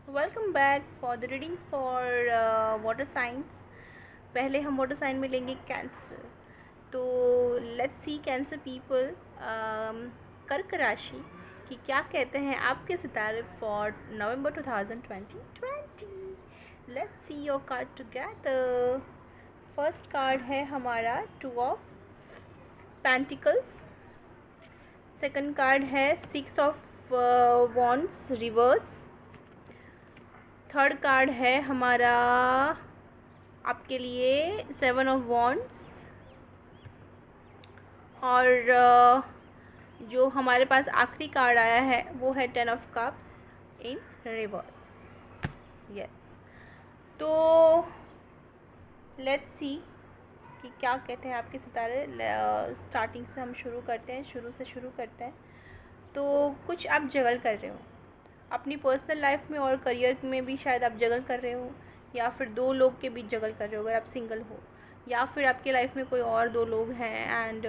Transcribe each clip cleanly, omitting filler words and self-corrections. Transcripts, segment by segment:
Welcome back for the reading for water science. पहले हम water sign में लेंगे कैंसर। तो लेट्स सी कैंसर पीपल, कर्क राशि कि क्या कहते हैं आपके सितारे for November 2020। Let's see your card together. First card है हमारा two of pentacles. Second card है six of wands reverse. Third card है हमारा आपके लिए सेवन ऑफ वॉन्ड्स। और जो हमारे पास आखिरी कार्ड आया है वो है ten of cups in reverse. Yes, तो लेट्स सी कि क्या कहते हैं आपके सितारे। स्टार्टिंग से हम शुरू करते हैं, शुरू करते हैं। तो कुछ आप जगल कर रहे हो अपनी पर्सनल लाइफ में और करियर में भी, शायद आप जगल कर रहे हो, या फिर दो लोग के बीच जगल कर रहे हो अगर आप सिंगल हो, या फिर आपके लाइफ में कोई और दो लोग हैं and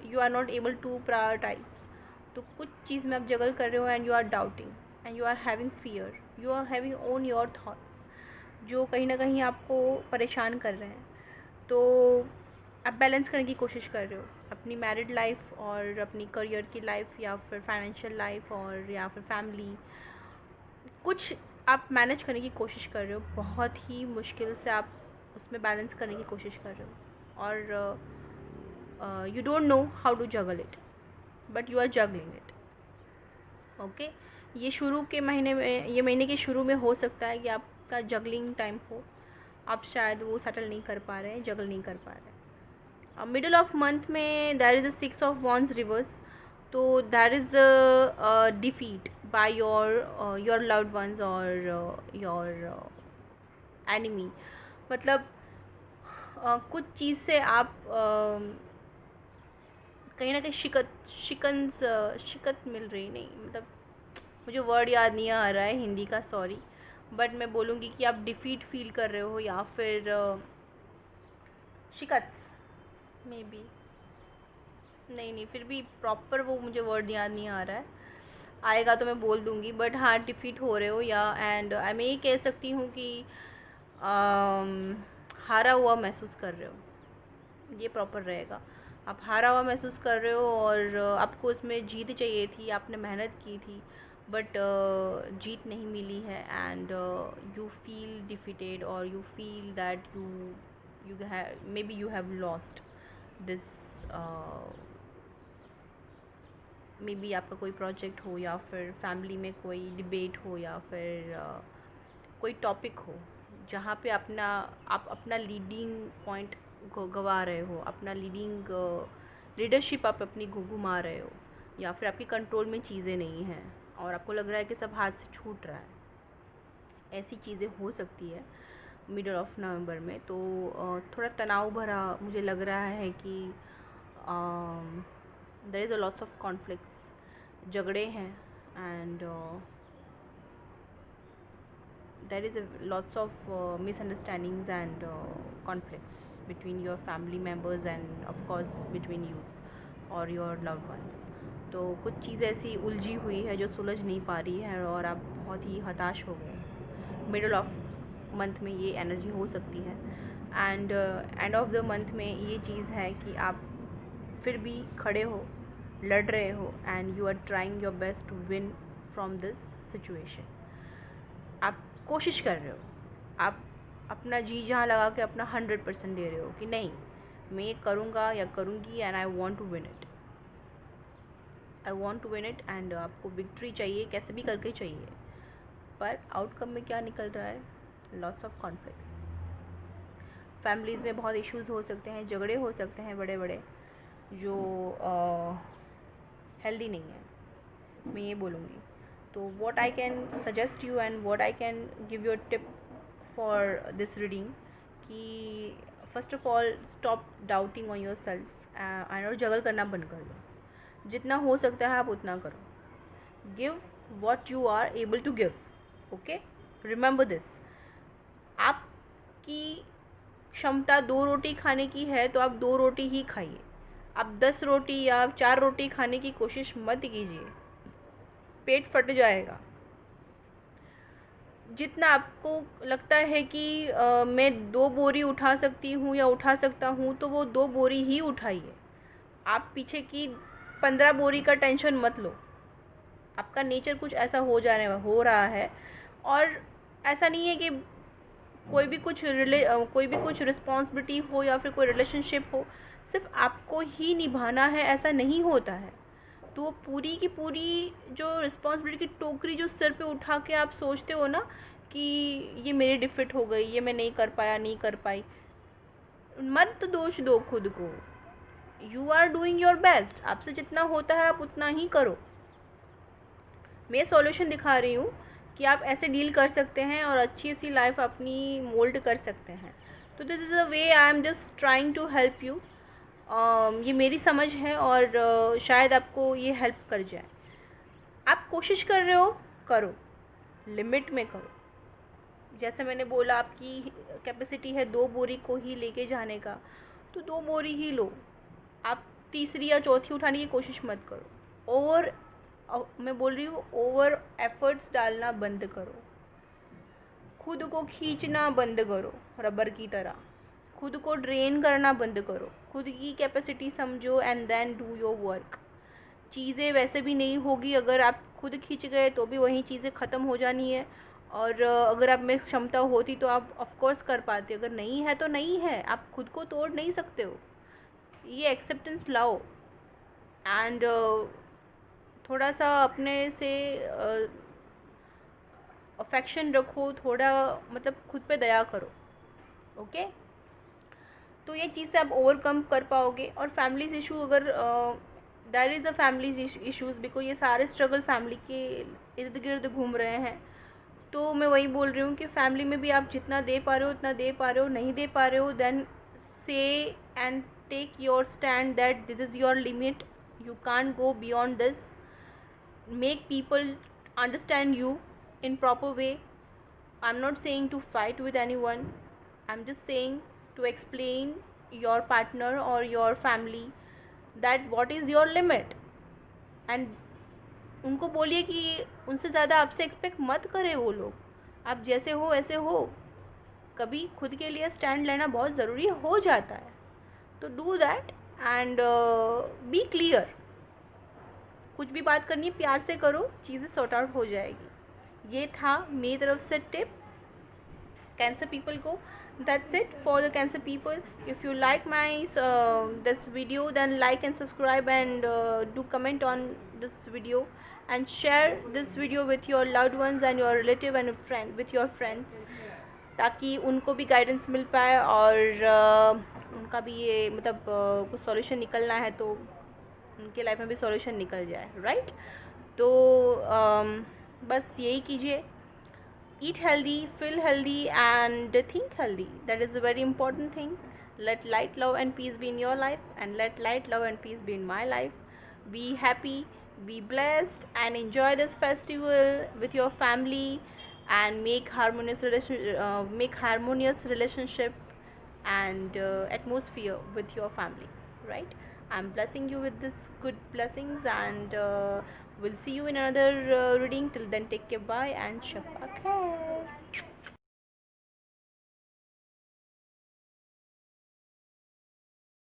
you are not able to prioritise. तो कुछ चीज़ में आप जगल कर रहे हो and you are doubting and you are having fear, you are having own your thoughts जो कहीं ना कहीं आपको परेशान कर रहे हैं। तो आप बैलेंस करने की कोशिश कर रहे हो अपनी मैरिड लाइफ और अपनी करियर की लाइफ, या फिर फाइनेंशियल लाइफ, और या फिर फैमिली। कुछ आप मैनेज करने की कोशिश कर रहे हो, बहुत ही मुश्किल से आप उसमें बैलेंस करने की कोशिश कर रहे हो, और you don't know how to juggle it, but you are juggling it. Okay, ये शुरू के महीने में, ये महीने के शुरू में हो सकता है कि आपका जगलिंग टाइम हो, आप शायद वो सेटल नहीं कर पा रहे हैं, जगल नहीं कर पा रहे हैं। मिडल ऑफ मंथ में there is a six of wands reverse, तो there is a defeat by your loved ones और योर एनिमी। मतलब कुछ चीज़ से आप कहीं ना कहीं शिकत मिल रही, नहीं मतलब मुझे वर्ड याद नहीं आ रहा है हिंदी का, सॉरी। बट मैं बोलूँगी कि आप डिफीट फील कर रहे हो, या फिर शिकत मे बी, नहीं नहीं, फिर भी प्रॉपर वो मुझे वर्ड याद नहीं आ रहा है, आएगा तो मैं बोल दूँगी। बट हाँ, डिफीट हो रहे हो, या एंड मैं ये कह सकती हूँ कि हारा हुआ महसूस कर रहे हो, ये प्रॉपर रहेगा। आप हारा हुआ महसूस कर रहे हो और आपको उसमें जीत चाहिए थी, आपने मेहनत की थी, बट जीत नहीं मिली है, एंड यू फील डिफीटेड, और you feel that you may be you have lost this. May be आपका कोई प्रोजेक्ट हो, या फिर फैमिली में कोई डिबेट हो, या फिर कोई टॉपिक हो जहाँ पे आप अपना लीडिंग पॉइंट गवा रहे हो, अपना लीडरशिप आप अपनी घुमा रहे हो, या फिर आपके कंट्रोल में चीज़ें नहीं हैं और आपको लग रहा है कि सब हाथ से छूट रहा है। ऐसी चीज़ें हो सकती है मिडल ऑफ नवंबर में। तो थोड़ा तनाव भरा मुझे लग रहा है कि there is a lots of conflicts, झगड़े हैं, and there is a lots of misunderstandings and conflicts between your family members, and of course between you और your loved ones। तो कुछ चीज़ ऐसी उलझी हुई है जो सुलझ नहीं पा रही है और आप बहुत ही हताश हो गए। मिडल ऑफ मंथ में ये एनर्जी हो सकती है, and end of the month में ये चीज़ है कि आप फिर भी खड़े हो, लड़ रहे हो, and you are trying your best to win from this situation. आप कोशिश कर रहे हो, आप अपना जी जहाँ लगा के अपना 100% दे रहे हो कि नहीं, मैं ये करूँगा या करूँगी, and I want to win it, I want to win it, and आपको विक्ट्री चाहिए, कैसे भी करके चाहिए। पर आउटकम में क्या निकल रहा है? लॉट्स ऑफ कॉन्फ्लिक्ट्स, फैमिलीज़ में बहुत इश्यूज़ हो सकते हैं, झगड़े हो सकते हैं बड़े बड़े, जो हेल्दी नहीं है, मैं ये बोलूँगी। तो what I can suggest you and what I can give you a tip for this reading, कि first of all stop doubting on your self, and और जगल करना बंद कर दो। जितना हो सकता है आप उतना करो, give what you are able to give. Okay, remember this, आपकी क्षमता 2 रोटी खाने की है तो आप 2 रोटी ही खाइए। आप 10 रोटी या 4 रोटी खाने की कोशिश मत कीजिए, पेट फट जाएगा। जितना आपको लगता है कि मैं 2 बोरी उठा सकती हूँ या उठा सकता हूँ, तो वो 2 बोरी ही उठाइए। आप पीछे की 15 बोरी का टेंशन मत लो। आपका नेचर कुछ ऐसा हो रहा है। और ऐसा नहीं है कि कोई भी कुछ रिस्पॉन्सिबिलिटी हो या फिर कोई रिलेशनशिप हो सिर्फ आपको ही निभाना है, ऐसा नहीं होता है। तो वो पूरी की पूरी जो रिस्पॉन्सिबिलिटी की टोकरी जो सिर पे उठा के आप सोचते हो ना कि ये मेरी डिफिट हो गई, ये मैं नहीं कर पाया, नहीं कर पाई, मत दोष दो खुद को। You are doing your best. आपसे जितना होता है आप उतना ही करो। मैं सॉल्यूशन दिखा रही हूँ कि आप ऐसे डील कर सकते हैं और अच्छी सी लाइफ अपनी मोल्ड कर सकते हैं। तो this is a way I am just trying to help you. ये मेरी समझ है और शायद आपको ये हेल्प कर जाए। आप कोशिश कर रहे हो, करो, लिमिट में करो। जैसे मैंने बोला आपकी कैपेसिटी है 2 बोरी को ही लेके जाने का, तो 2 बोरी ही लो। आप तीसरी या चौथी उठाने की कोशिश मत करो। मैं बोल रही हूँ ओवर एफर्ट्स डालना बंद करो। खुद को खींचना बंद करो रबर की तरह। खुद को ड्रेन करना बंद करो। खुद की कैपेसिटी समझो and then do your work. चीज़ें वैसे भी नहीं होगी, अगर आप खुद खींच गए तो भी वही चीज़ें ख़त्म हो जानी है। और अगर आप में क्षमता होती तो आप ऑफ कोर्स कर पाते। अगर नहीं है तो नहीं है, आप खुद को तोड़ नहीं सकते हो। ये एक्सेप्टेंस लाओ एंड थोड़ा सा अपने से अफेक्शन रखो, थोड़ा मतलब खुद पे दया करो। ओके, तो ये चीज़ से आप ओवरकम कर पाओगे। और फैमिलीज इशू, अगर there is a families issues, because ये सारे स्ट्रगल फैमिली के इर्द गिर्द घूम रहे हैं। तो मैं वही बोल रही हूँ कि फैमिली में भी आप जितना दे पा रहे हो उतना दे पा रहे हो, नहीं दे पा रहे हो देन से and take your stand that this is your limit, you can't go beyond this. Make people understand you in proper way. I'm not saying to fight with anyone. I'm just saying to explain your partner or your family that what is your limit. And उनको बोलिए कि उनसे ज़्यादा आपसे expect मत करें वो लोग। आप जैसे हो ऐसे हो। कभी खुद के लिए स्टैंड लेना बहुत ज़रूरी हो जाता है। तो do that and be clear. कुछ भी बात करनी है प्यार से करो, चीज़ें सॉर्ट आउट हो जाएगी। ये था मेरी तरफ से टिप कैंसर पीपल को। That's it for the cancer people. If you like my this video then like and subscribe and do comment on this video and share this video with your loved ones and your relative and friend with your friends, ताकि उनको भी guidance मिल पाए और उनका भी ये मतलब कुछ सॉल्यूशन निकलना है तो उनके लाइफ में भी सॉल्यूशन निकल जाए, राइट। तो बस यही कीजिए। Eat healthy, feel healthy and think healthy. That is a very important thing. Let light, love and peace be in your life and let light, love and peace be in my life. Be happy, be blessed and enjoy this festival with your family and make harmonious relationship and atmosphere with your family, right? I'm blessing you with this good blessings and we'll see you in another reading. Till then, take care, bye and shabak hai.